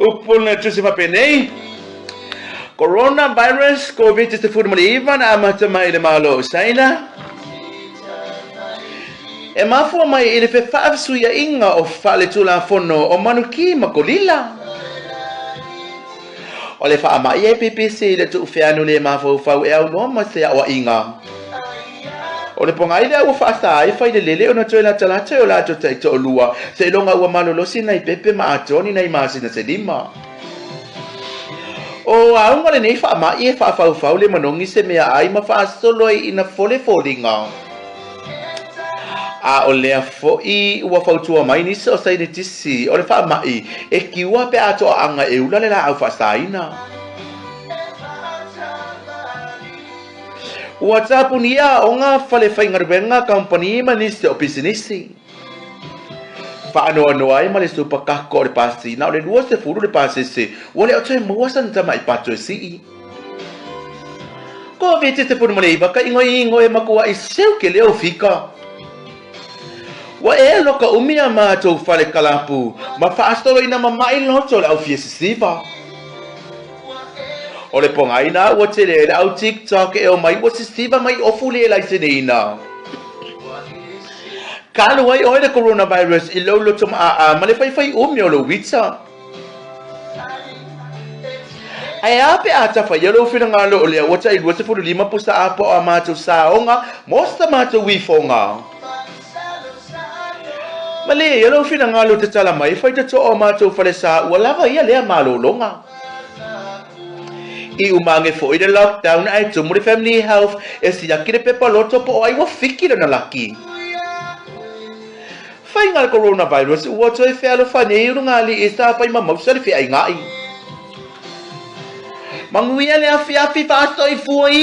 Upul na tusi mapenei. Coronavirus COVID-19 maliban amata mai le malo saina. E mafua mai ile fe fa'afsu ia inga o fale tula fono o manuki makolila. O le wha e PPC le tu whianu le mafau fau e au noa ma se awa inga. O le ponga ile au whaasa e whai le lele o na toi la talata o la to tai to lua. Se ilonga ua malolosi nei pepe ma atoni nei maasina se lima. O aunga le nei wha e wha fau fau le manongi se mea ai ma wha solo i ina fole folinga. A o lea fo'i ua fautua mai nisa o saini tisi o le wha mai e kiua pe ato anga e ula le la au whasaina. Ua tapunia o ngā whale whaingaruenga kampani manisi o pisinisi. Whaano anoa ai ma le supa kako o le pasina o le lua se furu le pasisi ua le o toi muasan tama i pato e sii. Ko vete te punu male iwa ka ingo e makua i seu ke leo fika. Wa e loka umia mātou whale kalapu, ma whaastoro ina mamai loto le au fiesisiva. O le ponga ina, ua te le au TikTok e o mai ua sisiva mai ofu le lai sene ina. Kalu ai oe le coronavirus i lau loto maa ma le whai umi o lo wita. Ai ape a tafa yelo whina ngalo o lea wata i 25 pusa apa o a mātou saonga, mosta mātou wifonga. Male yelo fina ngalo te tala mai fai te toa mātou whale sa ua lava ia lea malolonga. I umange fo i le lockdown ai tumu le family health e si aki le pepa loto po o ai wa fiki na laki. Fai ngal coronavirus ua toi whealo whanei urungali e sa pai mamausa le whea ingai. Manguia le afi afi fasto i fuai.